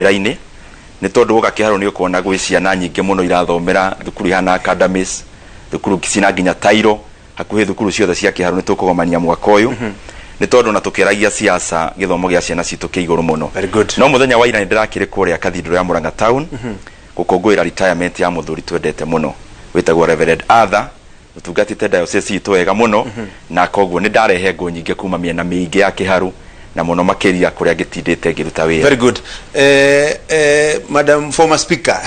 raini ni tondu goka kiharo ni ukona gwi ciana nyinge muno irathomera thukuru hana academies thukuru kisina nginya tairo hakuhi thukuru ciothe cia kiharo ni tukugomania mwaka uyu ni tondu na tukiragia siasa githomo gia ciana citu kiiguru muno. No muthenya wa ira ndirakire kuria Cathedral ya Murang'a town gukungwira retirement ya muthuri twendete muno witagwo Reverend Arthur utungatite diocese itu wega muno na koguo ni ndarehe ngo nyinge kuma miena mingi ya kiharu na muno makiria kuria gitindite giruta wira. Very good. Madam former speaker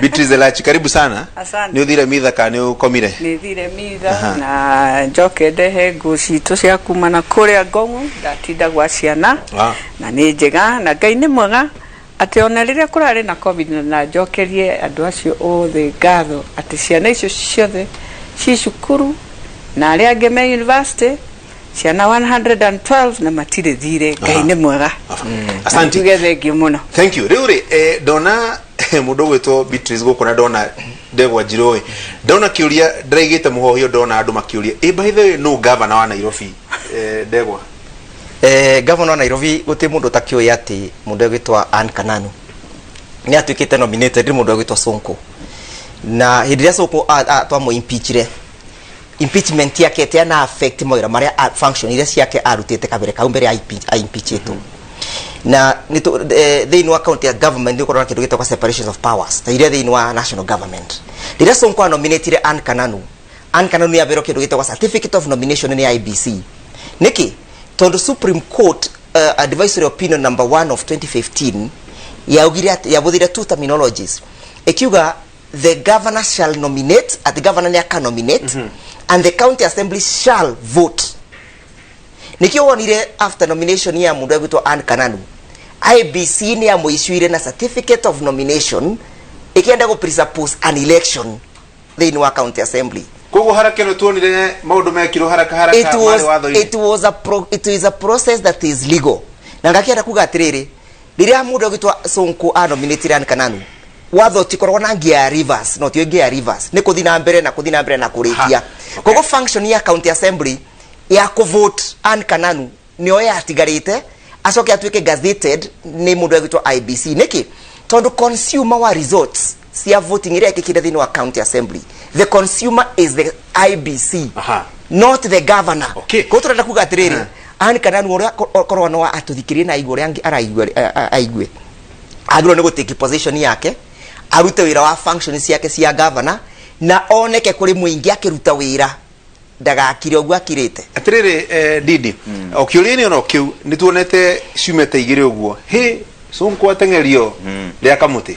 Beatrice Elachi, karibu sana. Asante. Ni uthire mitha ka ni ukomire? Ni thire mitha na njoke ndehe ngo citu cia kuma na kuria Ngong'u ndatinda gwa ciana na ni njega na Ngai ni mwega ati ona riria kurari na covid na njokerie andu acio othe ngatho ati ciana icio ciothe ci cukuru na aria ange me university ciana 112 na matire thire. Ngai ni mwega. Asante. Tugethenge muno. Thank you. Riuri dona mundu gwitwo Beatrice gukuna dona Ndegwa Njiroi dona kiuria ndaigite muhohio dona andu makiuria by the way no governor wa Nairobi Ndegwa governor wa Nairobi guti mundu takioi ati mundu gwitwa Anne Kananu ni atuikite nominated mundu gwitwa Sonko na hidiria Sonko atwamo impeachment yake tena affect moira maria function ile yake arutite kabere kaumbere a impeachito na nito they know account ya government ni korona kidogo kwa separation of powers ta ile they know national government ile Sonko nominated Anne Kananu ya bero kidogo kwa certificate of nomination ni IBC niki tondo Supreme Court advisory opinion number 1 of 2015 ya buthire two terminologies ekiuga the governor shall nominate at the governor can nominate and the county assembly shall vote. Nikio wonire after nomination ya mundu gwitwa Anne Kananu IBC ni ya muishuire na certificate of nomination ikienda go presuppose an election then wa county assembly. Kogo haraka no tuonire maundu mekiro haraka it is a process that is legal. Na ngakienda kuga atiriri riria mundu gwitwa Sonko nominate Anne Kananu watho tikorwo na ngia rivers no tio ngia rivers ni kuthina mbere na kurikia kogo function ya county assembly ya ku vote Anne Kananu nio ya tigarite acoke atuike gazetted ni mundu gwitwa IBC niki tondu consumer wa results cia voting ire ikikire thini wa county assembly the consumer is the IBC not the governor. Ko turenda kuga atiriri Anne Kananu ora korwa no atuthikirie na igore angi araigwe agro nego take position yake arute wira wa functions yake cia governor na oneke kuri muingi akiruta wira ndagakire ogwa kirite atiriri Didi okiurini ono kiu nituonete ciumete igire ogwo Sonko atengerio ria kamuti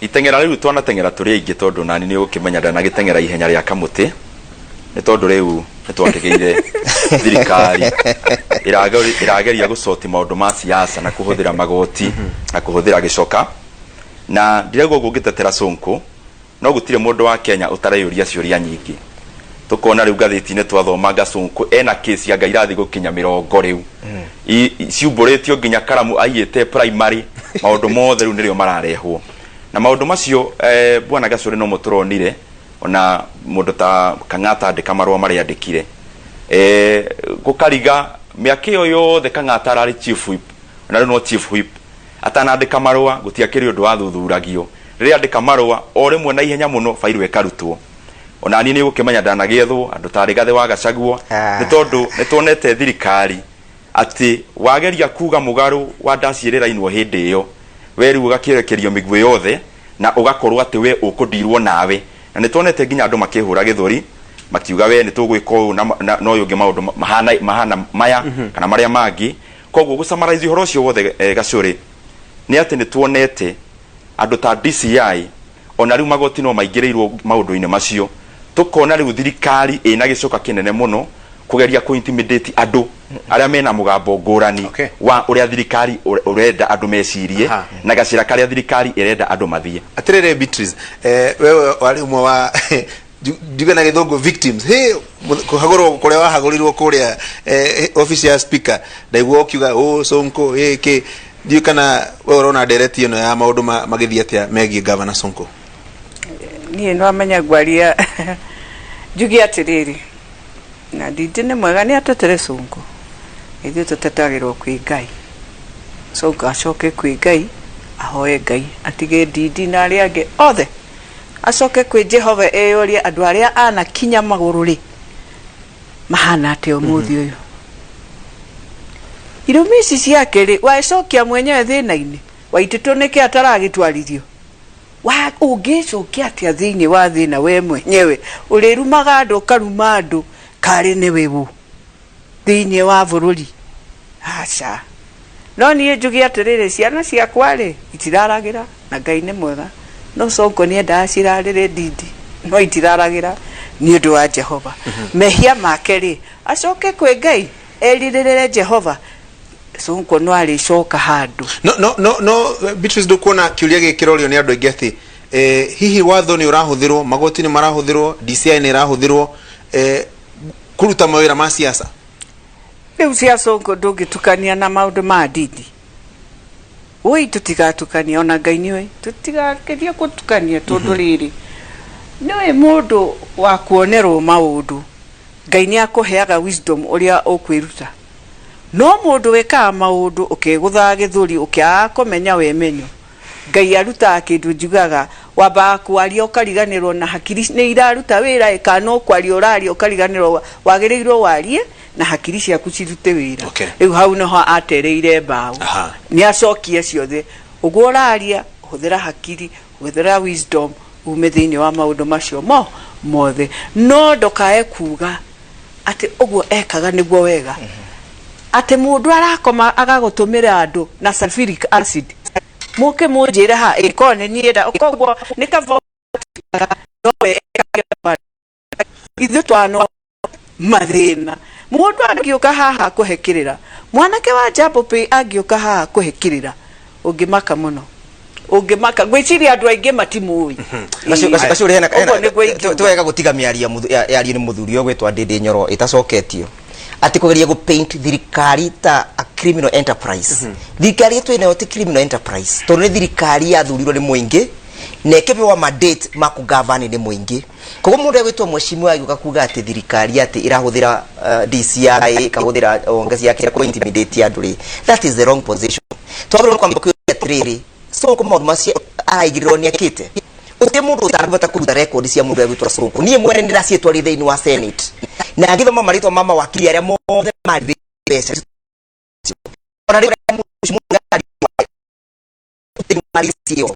itengera riu twana tengera turi ingi tondu nani ni ukimenya ndana gitengera ihenya ria kamuti ni tondu riu nitwategeire thirikari irageria gucoti maundu ma siasa na kuhuthira magoti na kuhuthira gicoka na ndirego gugitetera Sonko no gutire mundu wa Kenya utarayuria ciuria nyingi tukona riu gatheti-ini twathomanga Sonko ena case ya ngairathi gukinya 20 riu ciumburitio nginya karamu aiyete primary maundu mothe riu nirio mararehwo na maundu macio bwana Gacuri no muturonire ona mundu ta Kang'ata andika marwa mari andikire gukariga miaka iyo yothe Kang'ata arari chief whip ona no chief whip atana andika marwa gutiakiri undu wa thuthuragio riria andika marwa o rimwe na ihenya muno fairwe karutwo ona ni gukimenya ndanagethwo andu tari gathe wa Gachagua ni tondu nituonete thirikari ati wageria kuga mugaru wa ndacirira inwo hindi iyo weru ugakirekerio migwe yothe na ugakorwo ati we ukundirwo nawe na nituonete nginya andu makihura githuri makiuga we ni tugwika no yungi maundu mahana maya kana maria mangi koguo gusummarize horo cio wothe Gacuri ni ati nituonete andu ta DCI ona riu magoti no maingireirwo maundu-ini macio tukona riu thirikari ina gicoka kinene muno kugeria ku intimidate andu aria mena mugambo ngurani wa uria thirikari urenda andu mecirie na gacira karia thirikari irenda andu mathie. Atirere Beatrice wewe wali umwe wa juga na githongo victims kuhagorwo kuria wahagorirwo kuria office ya speaker ndaigwo kiuga Sonko ke dio kana wewe urona direct ino ya maundu magithia atia megie governor Sonko ni no amenya gwaria jugi atiriri na ndinde ne mwega ni atetere Sonko ithu tutetagirwo kwi Ngai Sonko acoke kwĩ Ngai ahoe Ngai atige Ndindi na arĩa angĩ othe acoke kwĩ Jehova eyũrie andũ arĩa anakinya magũrũ rĩ mahana atĩ ũmũthĩ ũyũ irumi ici ciake rĩ wacokia mwenyewe thĩna-inĩ waitĩtwo nĩkĩ ataragĩtwarithio wa ũngĩcokia atĩa thĩinĩ wa thĩna we mwenyewe ũrĩrumaga andũ ũkaruma andũ karĩ nĩ wĩwu thĩinĩ wa bũrũri aca no niĩ njugi atĩrĩrĩ ciana ciakwa rĩ itiraragĩra na Ngai nĩ mwega no Sonko nĩendaga cirarĩre Ndindi no itiraragĩra nĩ ũndũ wa Jehova mehia make rĩ acoke kwĩ Ngai erirĩrĩre Jehova Sonko no arĩcoka handũ no Beatrice ndũkuona kiuria gĩkĩrorio nĩ andũ aingĩ atĩ hihi watho nĩ ũrahũthĩrwo magoti nĩ marahũthĩrwo DCI nĩ ĩrahũthĩrwo kũruta mawĩra ma siasa rĩu cia Sonko ndũngĩtukania na maũndũ ma Ndindi oi tutigatukania ona Ngai nĩoĩ tutigakerie gũtukania tondũ rĩrĩ nĩwe mũndũ wa kuonerwo maũndũ Ngai nĩ akũheaga wisdom ũrĩa ũkwĩruta no mũndũ wekaga maũndũ ũkegũthaga gĩthũri ũkĩaga kũmenya wemenyo Ngai arutaga kĩndũ njugaga wambaga kwaria ũkariganĩrwo na hakiri nĩ iraruta wĩra ĩkana ũkwaria ũraria ũkariganĩrwo wagĩrĩirwo warie na hakiri ciaku cirute wĩra rĩu hau noho atereire mbaũ nĩ acokie ciothe ũguo ũraria hũthĩra hakiri hũthĩra wisdom ume thĩinĩ wa maũndũ macio mothe no ndokae kuga atĩ ũguo ekaga nĩguo wega ate mũndũ arakoma agagũtũmĩra andũ na sulfuric acid mũke mũnjĩre ha ĩkone nienda ũkoguo nĩ kavo nowe ithuĩ twano mathĩna mũndũ angĩũka haha kũhekĩrĩra mwanake wa Jambo Pay angĩũka haha kũhekĩrĩra ũngĩmaka mũno ũngĩmaka gwĩciria andũ aingĩ matimũĩ acio hena twega gũtiga mĩario nĩ mũthuri ũgwĩtwa Ndindi Nyoro ĩtacoketio ati kugeria go paint thirikari ta a criminal enterprise thirikari yetu ina yote criminal enterprise to ne thirikari ya thurirwo ni muingi na ekebewa mandate ma kugavana ni muingi kogo mundu egwitwa mweshimiwa yuka kuga ati thirikari ati irahuthira DCI kahuthira ngasi yake ko intimidate anduri that is the wrong position twabiro kwamba ku atriri so ko mundu masi aigirwo ni akite uti mundu utabata kuruta record cia mundu egwitwa Sonko nie mwene ndiracie twari thĩinĩ wa Senate na ngithoma marito mama wakili aria mothe mari pesa ona rĩu marisio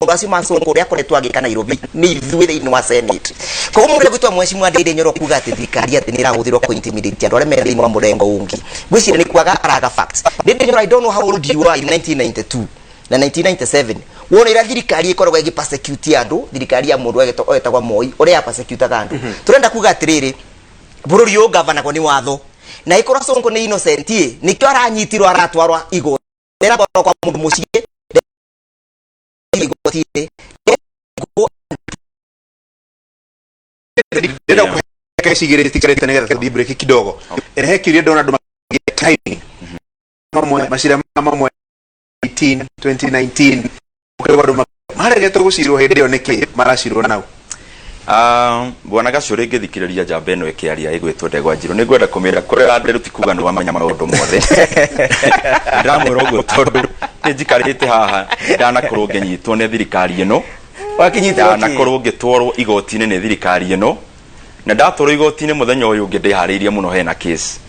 basi Sonko uria koretwo agika Nairobi ni ithuĩ thĩinĩ wa Senate koguo mundu egwitwa mweshimiwa Ndindi Nyoro kuga ati thirikari ati nĩ ĩrahũthĩrwo ku intimidate andũ arĩa me thĩinĩ wa mũrengo ũngĩ gwĩciria nĩ kwaga araga facts Ndindi Nyoro I don't know how old you are in 1992 na 1997 wona ira thirikari ikoragwo igi persecute andu thirikari ya mundu etagwa Moi uria persecute andu turenda kuga atiriri bururi yo governor ko ni watho na ikorwo Sonko ni innocent ni kyo aranyitirwo aratwarwa igo era kwa mundu mucie igotire ndio kuhekeshigire tikarete negetha di break kidogo erehe kirie ndona ndu time mamwe mashira mamwe 2019 ukagwa maregetwo gucirwo hindi yo niki maracirwo nau bwana Gacũrĩ ngĩthikĩrĩria njamba ĩno ĩkĩaria ĩgwĩtwo Ndegwa Njirũ nĩ ngwenda kũmĩra kũrĩa nderuti kuga nĩ wamenya maũndũ mothe ndamwĩra ũguo tondũ nĩ njikarĩte haha ndanakorwo ngĩnyitwo nĩ thirikari ĩno wakinyita nakorwo ngĩtwarwo igoti-inĩ nĩ thirikari ĩno na ndatwarwo igoti-inĩ mũthenya ũyũ ũngĩ ndĩharĩirie mũno hena case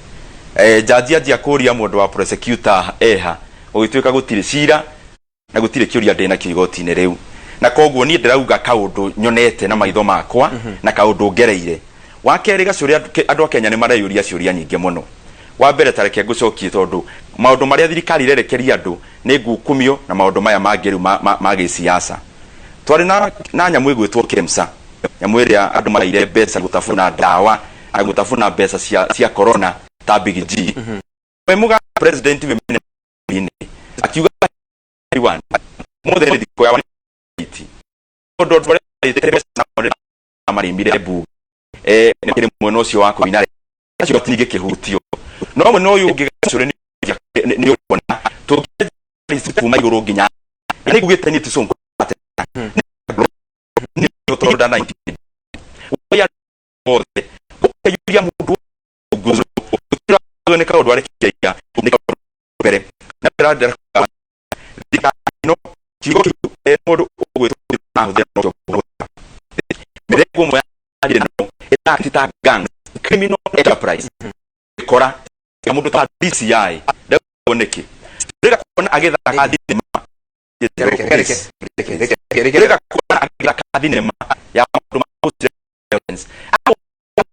jaji anjia kũria mũndũ wa prosecutor eha ũgĩtuĩka gũtirĩ cira na gũtirĩ kĩũria ndĩna kĩo igoti-inĩ rĩu na koguo niĩ ndĩrauga kaũndũ nyonete na maitho makwa na kaũndũ ngereire wa kerĩ Gacũrĩ andũ a Kenya nĩ mareyũria ciũria nyingĩ mũno wa mbere tareke ngũcokie tondũ maũndũ marĩa thirikari irerekeria andũ nĩ ngukumio na maũndũ maya mangĩ rĩu ma gĩsiasa twarĩ na nyamũ ĩgwĩtwo KEMSA nyamũ ĩrĩa andũ maraire mbeca gũtabũna ndawa na gũtabũna mbeca cia corona ta Big G we muga president we mene akiuga one mothe nĩ thikũ ya ndo tware na marimbire bu nĩ kĩrĩ mwena ũcio wa kũina acio tinige kĩhutio no mwena ũyũ ũngĩ Gacũrĩ nĩ ũkuona tũngĩthii kuma igũrũ nginya nĩ gugĩte nĩ Sonko nĩ tũtũrũda 19 ũya mothe ũkĩyuria mũndũ ũguzo nĩ kaũndũ arĩkĩria nĩ kaũndũ mbere na ndĩrandĩra thikano kiugo kĩu mũndũ ũgwĩtwo ahũthĩra no mĩrengo mwe ya no ĩrakĩta gang criminal enterprise kora ya mũndũ ta DCI ndaboneke rega kuona agethaka thinema rega kuona agethaka thinema ya mũndũ ma violence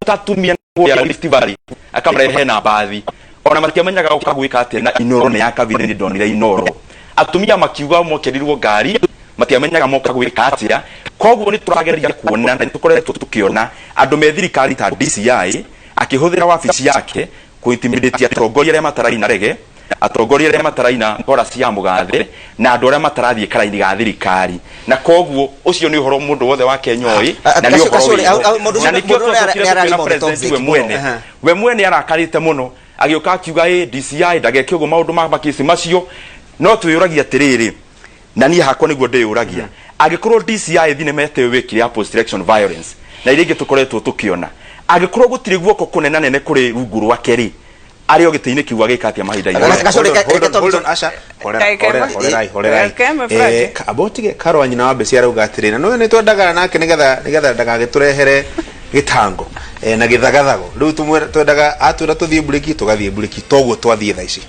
tatumia ya Rift Valley akamrehe na bathi ona makiamenyaga ukagwika atia na inoro ne yakavire ni donire inoro atumia makiuga mokerirwo ngari matiamenyaga mokagwika atia koguo ni turageria kuona na tukoretwo tukiona andu me thirikari ta DCI akihuthira wabici yake kuintimidate atongoria ya matarai na rege atongoria ya matarai na ngora cia mugathe na andu aria matarathie karaini ga thirikari na koguo ucio ni uhoro mundu wothe wa Kenya oi na ni uhoro na nikio president we mwene arakarite muno agioka akiuga DCI ndageke ugo maundu ma makisi macio no tuyuragia atiriri na ni hakwa niguo ndiyuragia agikorwo DCI thinema wikire post election violence na iringi tukoretwo tukiona agikorwo gutire guoko kunena nene kuri rungu rwake ri ari ogiteini kiuga gikatia mahinda Asha abotige Karwa nyina wa Besi arauga atirina no ni twendagara nake nigetha ndagagiturehere gitango na githagathago riu tumwe twendaga atura tuthie buriki tugathie buriki toguo twathie tha ici